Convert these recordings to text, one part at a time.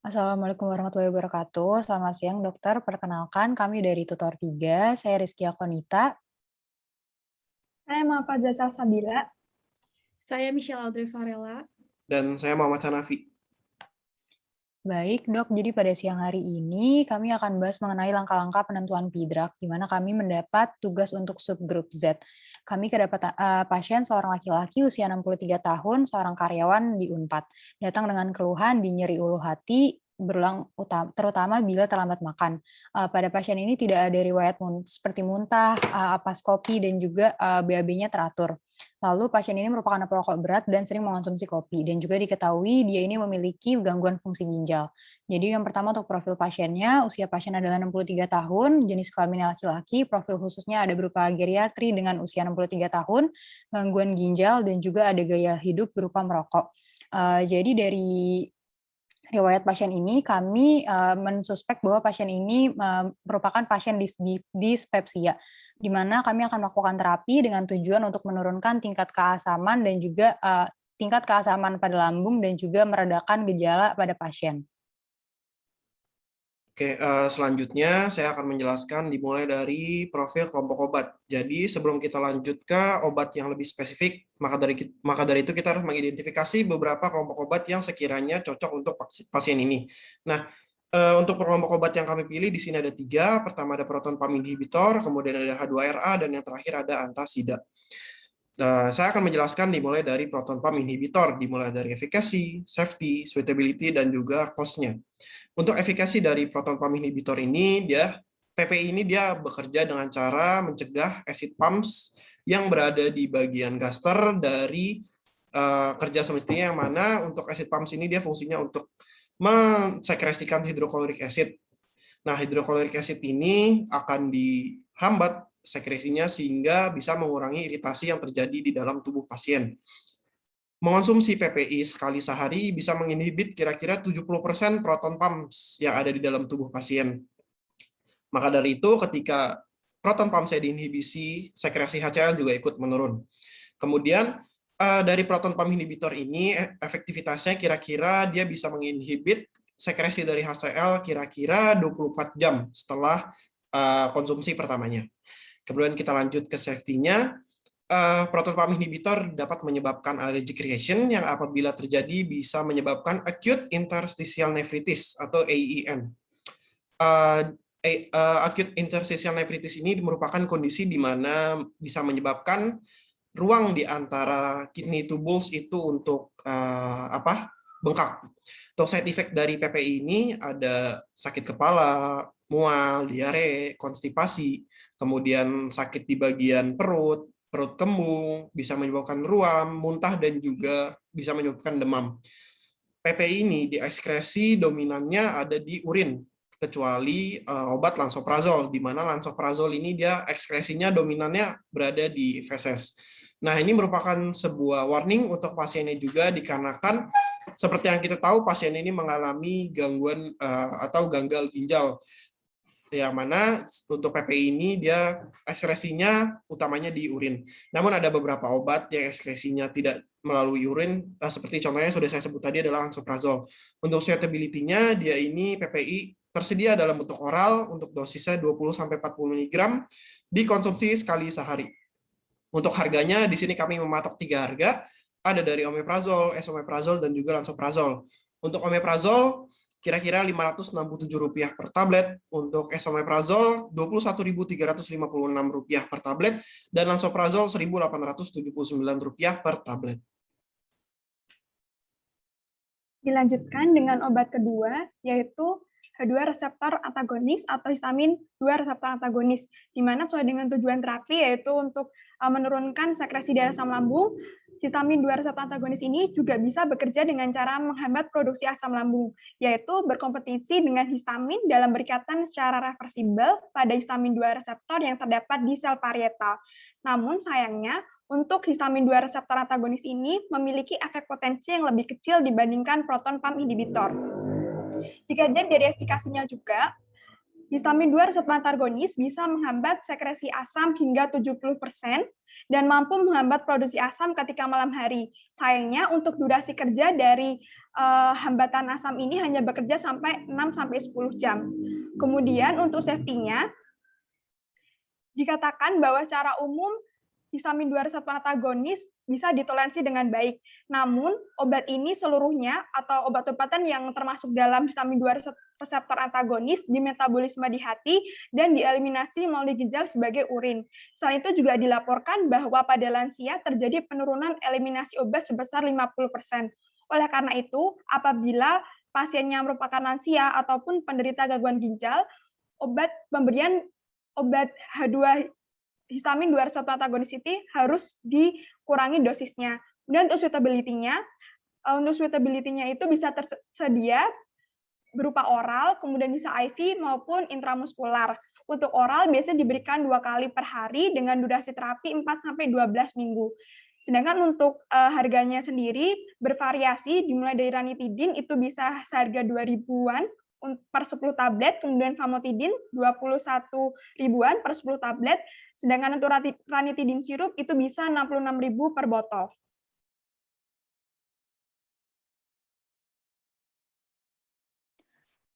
Assalamualaikum warahmatullahi wabarakatuh. Selamat siang dokter, perkenalkan kami dari Tutor 3. Saya Rizky Akonita. Saya Mahfazah Salsabila. Saya Michelle Audrey Varela. Dan saya Muhammad Hanafi. Baik dok, jadi pada siang hari ini kami akan bahas mengenai langkah-langkah penentuan PIDRAK, di mana kami mendapat tugas untuk subgrup Z. Kami kedapatan pasien seorang laki-laki usia 63 tahun, seorang karyawan di Unpad, datang dengan keluhan di nyeri ulu hati, terutama bila terlambat makan. Pada pasien ini tidak ada riwayat seperti muntah, apaskopi, dan juga BAB-nya teratur. Lalu pasien ini merupakan perokok berat dan sering mengonsumsi kopi, dan juga diketahui dia ini memiliki gangguan fungsi ginjal. Jadi yang pertama untuk profil pasiennya, usia pasien adalah 63 tahun, jenis kelaminnya laki-laki, profil khususnya ada berupa geriatri dengan usia 63 tahun, gangguan ginjal, dan juga ada gaya hidup berupa merokok. Jadi dari riwayat pasien ini kami mensuspek bahwa pasien ini merupakan pasien dispepsia, di mana kami akan melakukan terapi dengan tujuan untuk menurunkan tingkat keasaman dan juga tingkat keasaman pada lambung dan juga meredakan gejala pada pasien. Oke, selanjutnya saya akan menjelaskan dimulai dari profil kelompok obat. Jadi sebelum kita lanjut ke obat yang lebih spesifik, maka dari itu kita harus mengidentifikasi beberapa kelompok obat yang sekiranya cocok untuk pasien ini. Nah, untuk kelompok obat yang kami pilih di sini ada 3. Pertama ada proton pump inhibitor, kemudian ada H2RA, dan yang terakhir ada antasida. Saya akan menjelaskan dimulai dari proton pump inhibitor, dimulai dari efikasi, safety, suitability, dan juga cost-nya. Untuk efikasi dari proton pump inhibitor ini, PPI ini dia bekerja dengan cara mencegah acid pumps yang berada di bagian gaster dari kerja semestinya, yang mana untuk acid pumps ini dia fungsinya untuk mensekresikan hidroklorik acid. Nah, hidroklorik acid ini akan dihambat sekresinya sehingga bisa mengurangi iritasi yang terjadi di dalam tubuh pasien. Mengonsumsi PPI sekali sehari bisa menginhibit kira-kira 70% proton pumps yang ada di dalam tubuh pasien. Maka dari itu ketika proton pump saya diinhibisi, sekresi HCl juga ikut menurun. Kemudian dari proton pump inhibitor ini efektivitasnya kira-kira dia bisa menginhibit sekresi dari HCl kira-kira 24 jam setelah konsumsi pertamanya. Kemudian kita lanjut ke safety-nya. Proton pump inhibitor dapat menyebabkan allergic reaction yang apabila terjadi bisa menyebabkan acute interstitial nephritis atau AIN. Acute interstitial nephritis ini merupakan kondisi di mana bisa menyebabkan ruang di antara kidney tubules itu untuk bengkak. Untuk side effect dari PPI ini ada sakit kepala, mual, diare, konstipasi, kemudian sakit di bagian perut kembung, bisa menyebabkan ruam, muntah, dan juga bisa menyebabkan demam. PPI ini diekskresi dominannya ada di urin, kecuali obat lansoprazol, di mana lansoprazol ini dia ekskresinya dominannya berada di feses. Nah, ini merupakan sebuah warning untuk pasiennya juga dikarenakan seperti yang kita tahu pasien ini mengalami gangguan atau gagal ginjal, yang mana untuk PPI ini dia ekskresinya utamanya di urin. Namun ada beberapa obat yang ekskresinya tidak melalui urin, seperti contohnya sudah saya sebut tadi adalah lansoprazol. Untuk suitability-nya dia ini PPI tersedia dalam bentuk oral untuk dosisnya 20-40 mg dikonsumsi sekali sehari. Untuk harganya di sini kami mematok 3 harga, ada dari omeprazol, esomeprazol, dan juga lansoprazol. Untuk omeprazol kira-kira Rp567 per tablet, untuk esomeprazol Rp21.356 per tablet, dan lansoprazol Rp1.879 per tablet. Dilanjutkan dengan obat kedua, yaitu H2 reseptor antagonis atau histamin 2 reseptor antagonis, di mana sesuai dengan tujuan terapi yaitu untuk menurunkan sekresi dari asam lambung. Histamin 2 reseptor antagonis ini juga bisa bekerja dengan cara menghambat produksi asam lambung, yaitu berkompetisi dengan histamin dalam berikatan secara reversibel pada histamin 2 reseptor yang terdapat di sel parietal. Namun sayangnya, untuk histamin 2 reseptor antagonis ini memiliki efek potensi yang lebih kecil dibandingkan proton pump inhibitor. Jika dilihat dari efikasinya juga, histamin 2 reseptor antagonis bisa menghambat sekresi asam hingga 70%, dan mampu menghambat produksi asam ketika malam hari. Sayangnya untuk durasi kerja dari hambatan asam ini hanya bekerja sampai 6-10 jam. Kemudian untuk safety-nya, dikatakan bahwa secara umum histamin 2 reseptor antagonis bisa ditoleransi dengan baik. Namun, obat ini seluruhnya atau obat-obatan yang termasuk dalam histamin 2 reseptor antagonis dimetabolisme di hati dan dieliminasi melalui ginjal sebagai urin. Selain itu juga dilaporkan bahwa pada lansia terjadi penurunan eliminasi obat sebesar 50%. Oleh karena itu, apabila pasiennya merupakan lansia ataupun penderita gangguan ginjal, pemberian obat H2 histamin 2 reseptor antagonis itu harus dikurangi dosisnya. Kemudian untuk suitability-nya itu bisa tersedia berupa oral, kemudian bisa IV maupun intramuskular. Untuk oral biasanya diberikan 2 kali per hari dengan durasi terapi 4-12 minggu. Sedangkan untuk harganya sendiri bervariasi, dimulai dari ranitidin itu bisa seharga 2.000-an per 10 tablet, kemudian famotidin 21 ribuan per 10 tablet, sedangkan untuk ranitidin sirup itu bisa 66.000 per botol.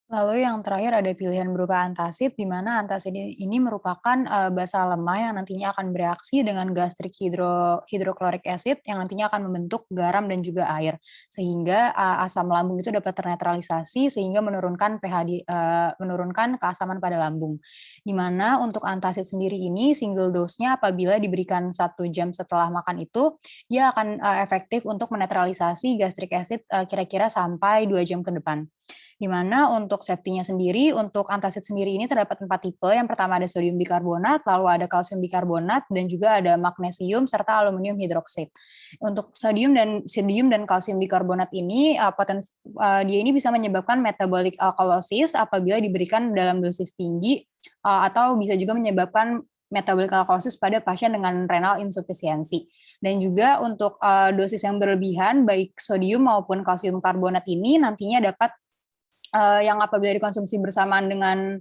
Lalu yang terakhir ada pilihan berupa antasid, di mana antasid ini merupakan basa lemah yang nantinya akan bereaksi dengan gastric hydrochloric acid yang nantinya akan membentuk garam dan juga air, sehingga asam lambung itu dapat ternetralisasi sehingga menurunkan menurunkan keasaman pada lambung. Di mana untuk antasid sendiri ini single dose-nya apabila diberikan 1 jam setelah makan itu, dia akan efektif untuk menetralisasi gastric acid kira-kira sampai 2 jam ke depan. Di mana untuk safety-nya sendiri, untuk antasid sendiri ini terdapat 4 tipe. Yang pertama ada sodium bikarbonat, lalu ada kalsium bikarbonat, dan juga ada magnesium serta aluminium hidroksid. Untuk sodium dan kalsium bikarbonat ini dia ini bisa menyebabkan metabolic alkalosis apabila diberikan dalam dosis tinggi atau bisa juga menyebabkan metabolic alkalosis pada pasien dengan renal insufisiensi. Dan juga untuk dosis yang berlebihan baik sodium maupun kalsium karbonat ini nantinya dapat yang apabila dikonsumsi bersamaan dengan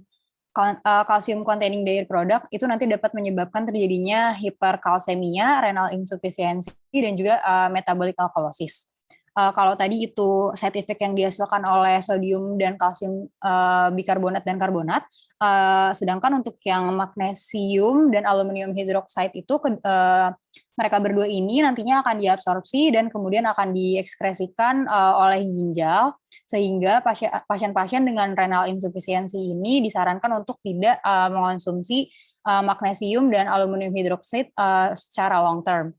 calcium containing dairy product itu nanti dapat menyebabkan terjadinya hiperkalsemia, renal insufficiency, dan juga metabolic alkalosis. Kalau tadi itu side effect yang dihasilkan oleh sodium dan kalsium bikarbonat dan karbonat, sedangkan untuk yang magnesium dan aluminium hidroksida itu mereka berdua ini nantinya akan diabsorpsi dan kemudian akan diekskresikan oleh ginjal, sehingga pasien-pasien dengan renal insufficiency ini disarankan untuk tidak mengonsumsi magnesium dan aluminium hidroksida secara long term.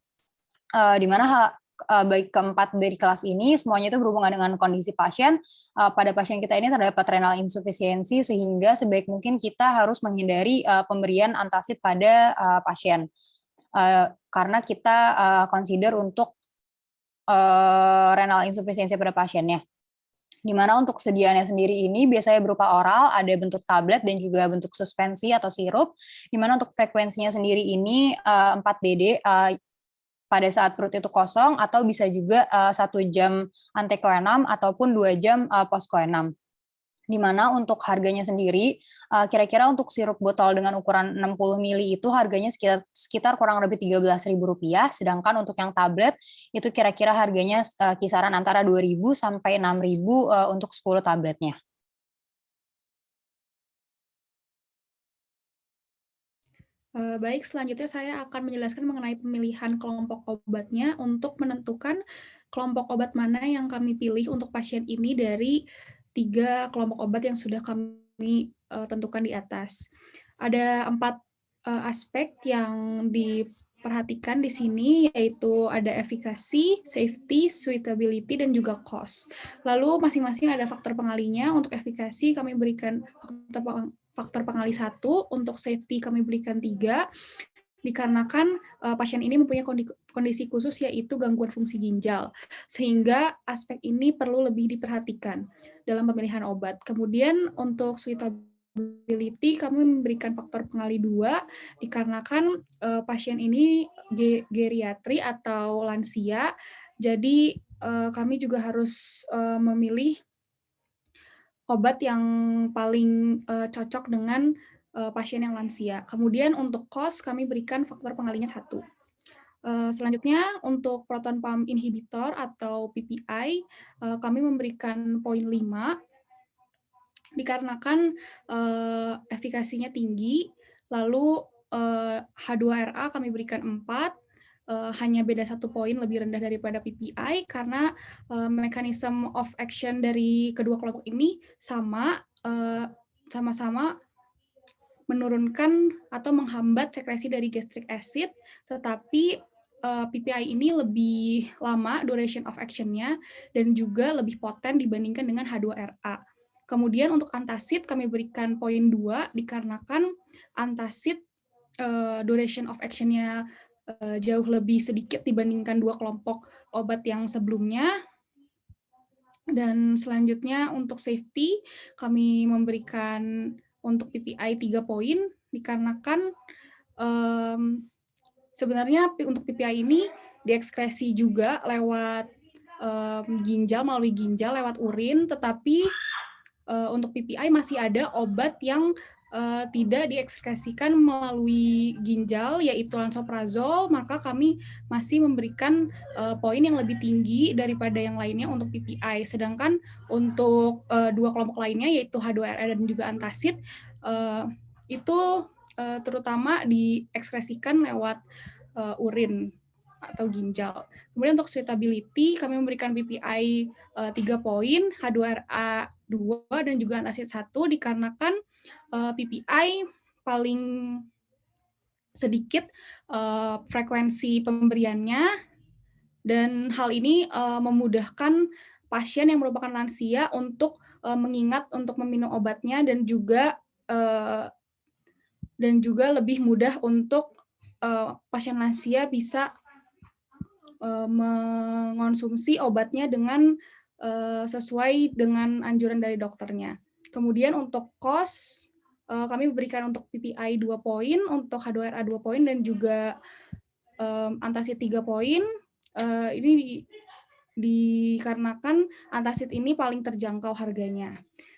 Di mana baik keempat dari kelas ini semuanya itu berhubungan dengan kondisi pasien. Pada pasien kita ini terdapat renal insufficiency sehingga sebaik mungkin kita harus menghindari pemberian antasid pada pasien karena kita consider untuk renal insufficiency pada pasiennya. Di mana untuk sediaannya sendiri ini biasanya berupa oral, ada bentuk tablet dan juga bentuk suspensi atau sirup. Di mana untuk frekuensinya sendiri ini 4 DD pada saat perut itu kosong atau bisa juga 1 jam antekoenam ataupun 2 jam postkoenam. Di mana untuk harganya sendiri kira-kira untuk sirup botol dengan ukuran 60 ml itu harganya sekitar kurang lebih Rp13.000, sedangkan untuk yang tablet itu kira-kira harganya kisaran antara Rp2.000 sampai Rp6.000 untuk 10 tabletnya. Baik, selanjutnya saya akan menjelaskan mengenai pemilihan kelompok obatnya untuk menentukan kelompok obat mana yang kami pilih untuk pasien ini dari 3 kelompok obat yang sudah kami tentukan di atas. Ada 4 aspek yang diperhatikan di sini, yaitu ada efikasi, safety, suitability, dan juga cost. Lalu masing-masing ada faktor pengalinya. Untuk efikasi kami berikan faktor pengali 1, untuk safety kami berikan 3, dikarenakan pasien ini mempunyai kondisi khusus yaitu gangguan fungsi ginjal, sehingga aspek ini perlu lebih diperhatikan dalam pemilihan obat. Kemudian untuk suitability kami memberikan faktor pengali 2, dikarenakan pasien ini geriatri atau lansia, jadi kami juga harus memilih obat yang paling cocok dengan pasien yang lansia. Kemudian untuk cost kami berikan faktor pengalinya 1. Selanjutnya untuk proton pump inhibitor atau PPI, kami memberikan poin 5 dikarenakan efikasinya tinggi, lalu H2RA kami berikan 4, hanya beda 1 poin lebih rendah daripada PPI karena mechanism of action dari kedua kelompok ini sama-sama menurunkan atau menghambat sekresi dari gastric acid, tetapi PPI ini lebih lama duration of action-nya dan juga lebih poten dibandingkan dengan H2RA. Kemudian untuk antacid kami berikan poin 2 dikarenakan antacid duration of action-nya jauh lebih sedikit dibandingkan dua kelompok obat yang sebelumnya. Dan selanjutnya untuk safety kami memberikan untuk PPI 3 poin dikarenakan sebenarnya untuk PPI ini diekskresi juga lewat ginjal, melalui ginjal lewat urin, tetapi untuk PPI masih ada obat yang tidak diekskresikan melalui ginjal, yaitu lansoprazol, maka kami masih memberikan poin yang lebih tinggi daripada yang lainnya untuk PPI. Sedangkan untuk dua kelompok lainnya, yaitu H2RA dan juga antacid, itu terutama diekskresikan lewat urin atau ginjal. Kemudian untuk suitability, kami memberikan PPI 3 poin, H2RA 2, dan juga antacid 1, dikarenakan PPI paling sedikit frekuensi pemberiannya, dan hal ini memudahkan pasien yang merupakan lansia untuk mengingat untuk meminum obatnya, dan juga lebih mudah untuk pasien lansia bisa mengonsumsi obatnya dengan sesuai dengan anjuran dari dokternya. Kemudian untuk cost, kami berikan untuk PPI 2 poin, untuk H2RA 2 poin, dan juga antacid 3 poin. Ini dikarenakan antacid ini paling terjangkau harganya.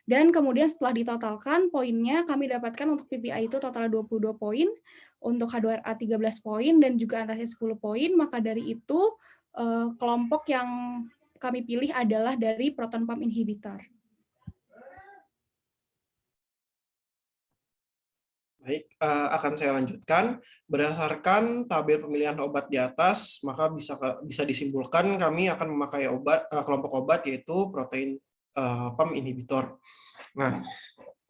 Dan kemudian setelah ditotalkan poinnya, kami dapatkan untuk PPI itu total 22 poin, untuk H2RA 13 poin, dan juga antacid 10 poin. Maka dari itu, kelompok yang kami pilih adalah dari proton pump inhibitor. Baik, akan saya lanjutkan. Berdasarkan tabel pemilihan obat di atas, maka bisa disimpulkan kami akan memakai kelompok obat yaitu protein pump inhibitor. Nah,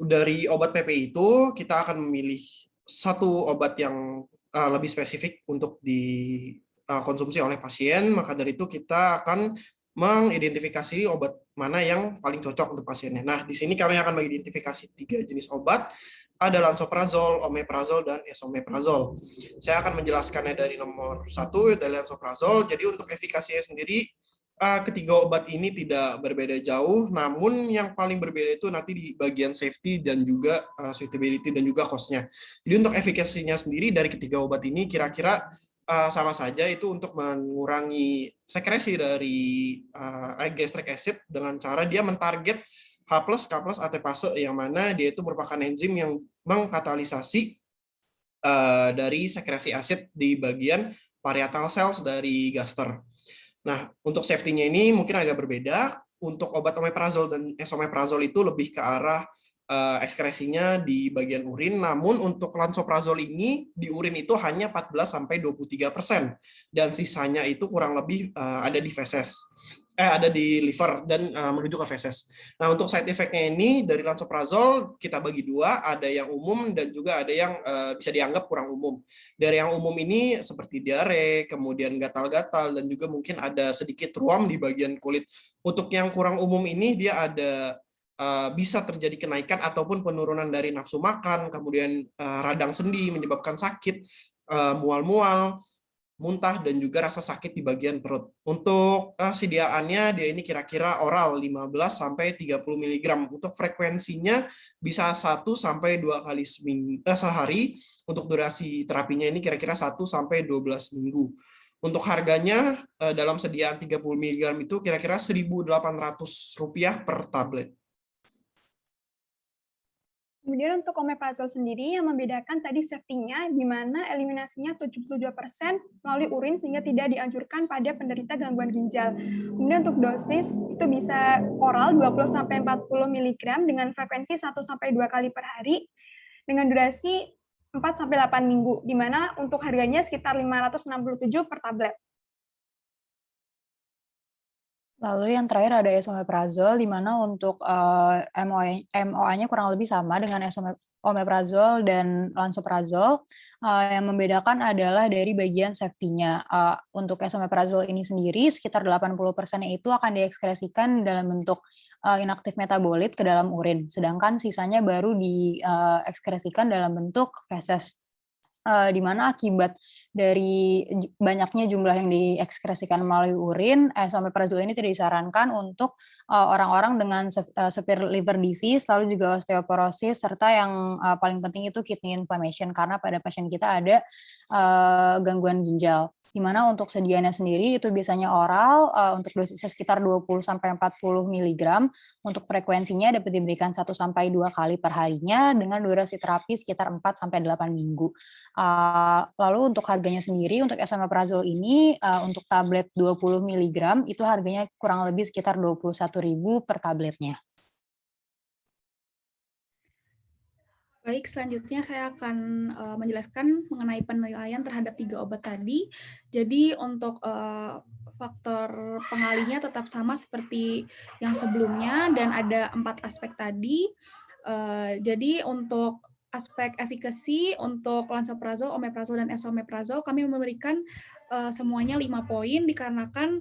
dari obat PPI itu kita akan memilih satu obat yang lebih spesifik untuk dikonsumsi oleh pasien, maka dari itu kita akan mengidentifikasi obat mana yang paling cocok untuk pasiennya. Nah, di sini kami akan mengidentifikasi 3 jenis obat, ada lansoprazol, omeprazol, dan esomeprazol. Saya akan menjelaskannya dari nomor 1, dari lansoprazol. Jadi untuk efikasinya sendiri, ketiga obat ini tidak berbeda jauh, namun yang paling berbeda itu nanti di bagian safety dan juga suitability dan juga cost-nya. Jadi untuk efikasinya sendiri dari ketiga obat ini kira-kira sama saja, itu untuk mengurangi sekresi dari gastric acid dengan cara dia mentarget H+, K+, ATPase, yang mana dia itu merupakan enzim yang mengkatalisasi dari sekresi asid di bagian parietal cells dari gaster. Nah, untuk safety-nya ini mungkin agak berbeda. Untuk obat omeprazol dan esomeprazol itu lebih ke arah ekskresinya di bagian urin, namun untuk lansoprazol ini di urin itu hanya 14-23%, dan sisanya itu kurang lebih ada di feses. Ada di liver dan menuju ke feses. Nah, untuk side effect-nya ini dari lansoprazol kita bagi 2, ada yang umum dan juga ada yang bisa dianggap kurang umum. Dari yang umum ini seperti diare, kemudian gatal-gatal, dan juga mungkin ada sedikit ruam di bagian kulit. Untuk yang kurang umum ini dia ada bisa terjadi kenaikan ataupun penurunan dari nafsu makan, kemudian radang sendi menyebabkan sakit, mual-mual, muntah, dan juga rasa sakit di bagian perut. Untuk sediaannya dia ini kira-kira oral 15-30 mg. Untuk frekuensinya bisa 1-2 kali sehari. Untuk durasi terapinya ini kira-kira 1-12 minggu. Untuk harganya dalam sediaan 30 mg itu kira-kira Rp1.800 per tablet. Kemudian untuk omeprazol sendiri yang membedakan tadi safety-nya, di mana eliminasinya 77% melalui urin sehingga tidak dianjurkan pada penderita gangguan ginjal. Kemudian untuk dosis itu bisa oral 20-40 mg dengan frekuensi 1-2 kali per hari dengan durasi 4-8 minggu, di mana untuk harganya sekitar 567 per tablet. Lalu yang terakhir ada esomeprazol, di mana untuk MOA-nya kurang lebih sama dengan omeprazol dan lansoprazol. Yang membedakan adalah dari bagian safety-nya. Untuk esomeprazol ini sendiri, sekitar 80%-nya itu akan diekskresikan dalam bentuk inaktif metabolit ke dalam urin, sedangkan sisanya baru diekskresikan dalam bentuk feses. Di mana akibat dari banyaknya jumlah yang diekskresikan melalui urin, esomeprazol ini tidak disarankan untuk orang-orang dengan severe liver disease, lalu juga osteoporosis, serta yang paling penting itu kidney inflammation, karena pada pasien kita ada gangguan ginjal. Di mana untuk sediaannya sendiri itu biasanya oral, untuk dosisnya sekitar 20-40 mg, untuk frekuensinya dapat diberikan 1-2 kali per harinya, dengan durasi terapi sekitar 4-8 minggu. Lalu untuk harganya sendiri, untuk esomeprazol ini, untuk tablet 20 mg, itu harganya kurang lebih sekitar 21.000 per tabletnya. Baik, selanjutnya saya akan menjelaskan mengenai penilaian terhadap 3 obat tadi. Jadi untuk faktor pengalinya tetap sama seperti yang sebelumnya dan ada 4 aspek tadi. Jadi untuk aspek efikasi untuk lansoprazol, omeprazol, dan esomeprazol kami memberikan semuanya 5 poin dikarenakan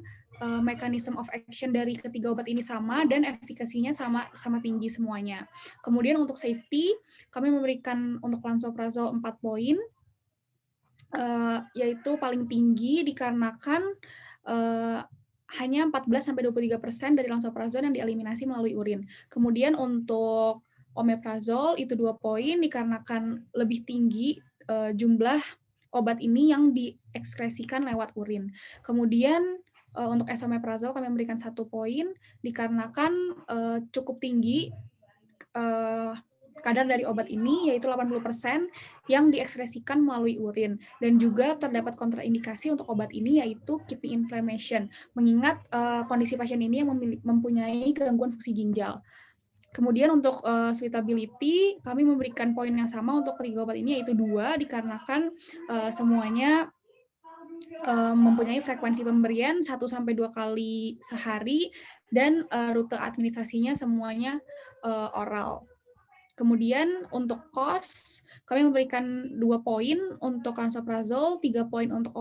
mechanism of action dari ketiga obat ini sama dan efikasinya sama tinggi semuanya. Kemudian untuk safety, kami memberikan untuk lansoprazol 4 poin, yaitu paling tinggi dikarenakan hanya 14-23% dari lansoprazol yang dieliminasi melalui urin. Kemudian untuk omeprazol itu 2 poin dikarenakan lebih tinggi jumlah obat ini yang diekskresikan lewat urin. Kemudian untuk esomeprazol kami memberikan 1 poin dikarenakan cukup tinggi kadar dari obat ini, yaitu 80% yang diekskresikan melalui urin. Dan juga terdapat kontraindikasi untuk obat ini, yaitu kidney inflammation, mengingat kondisi pasien ini yang mempunyai gangguan fungsi ginjal. Kemudian untuk suitability, kami memberikan poin yang sama untuk ketiga obat ini, yaitu 2, dikarenakan semuanya mempunyai frekuensi pemberian 1-2 kali sehari, dan rute administrasinya semuanya oral. Kemudian untuk cost, kami memberikan 2 poin untuk lansoprazol, 3 poin untuk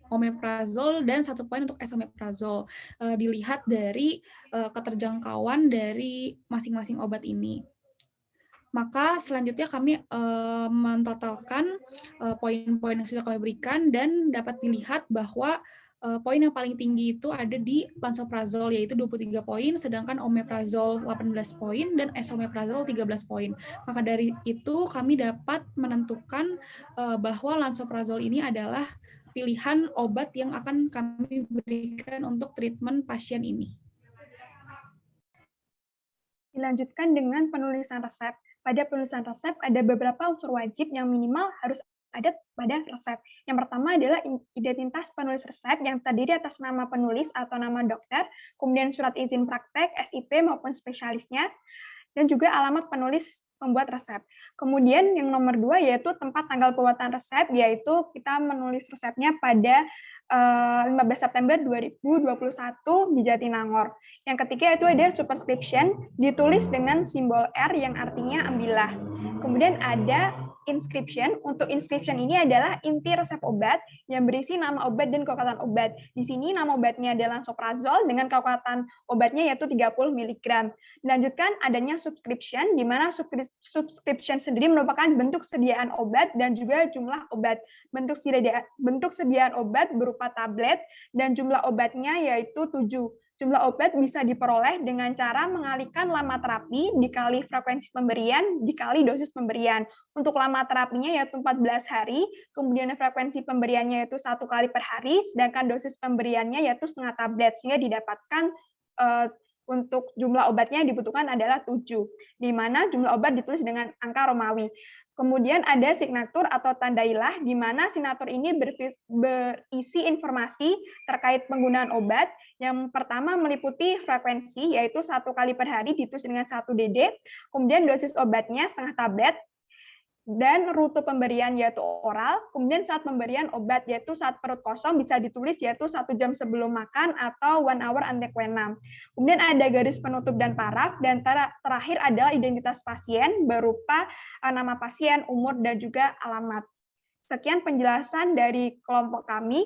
omeprazol, dan 1 poin untuk esomeprazol. Dilihat dari keterjangkauan dari masing-masing obat ini. Maka selanjutnya kami mentotalkan poin-poin yang sudah kami berikan dan dapat dilihat bahwa poin yang paling tinggi itu ada di lansoprazol, yaitu 23 poin, sedangkan omeprazol 18 poin dan esomeprazol 13 poin. Maka dari itu kami dapat menentukan bahwa lansoprazol ini adalah pilihan obat yang akan kami berikan untuk treatment pasien ini. Dilanjutkan dengan penulisan resep. Pada penulisan resep ada beberapa unsur wajib yang minimal harus ada pada resep. Yang pertama adalah identitas penulis resep yang terdiri atas nama penulis atau nama dokter, kemudian surat izin praktek, SIP maupun spesialisnya, dan juga alamat penulis pembuat resep. Kemudian yang nomor 2 yaitu tempat tanggal pembuatan resep, yaitu kita menulis resepnya pada 15 September 2021 di Jatinangor. Yang ketiga itu ada superscription, ditulis dengan simbol R yang artinya ambillah. Kemudian ada inscription. Untuk inscription ini adalah inti resep obat yang berisi nama obat dan kekuatan obat. Di sini nama obatnya adalah lansoprazol dengan kekuatan obatnya yaitu 30 mg. Dilanjutkan adanya subscription, di mana subscription sendiri merupakan bentuk sediaan obat dan juga jumlah obat. Bentuk sediaan obat berupa tablet dan jumlah obatnya yaitu 7. Jumlah obat bisa diperoleh dengan cara mengalihkan lama terapi dikali frekuensi pemberian dikali dosis pemberian. Untuk lama terapinya yaitu 14 hari, kemudian frekuensi pemberiannya yaitu 1 kali per hari, sedangkan dosis pemberiannya yaitu setengah tablet, sehingga didapatkan untuk jumlah obatnya yang dibutuhkan adalah 7, di mana jumlah obat ditulis dengan angka Romawi. Kemudian ada signatur atau tandailah, di mana signatur ini berisi informasi terkait penggunaan obat. Yang pertama meliputi frekuensi, yaitu 1 kali per hari ditulis dengan 1 DD, kemudian dosis obatnya setengah tablet, dan rute pemberian yaitu oral, kemudian saat pemberian obat yaitu saat perut kosong bisa ditulis yaitu 1 jam sebelum makan atau 1 hour antequenam. Kemudian ada garis penutup dan paraf, dan terakhir adalah identitas pasien berupa nama pasien, umur, dan juga alamat. Sekian penjelasan dari kelompok kami.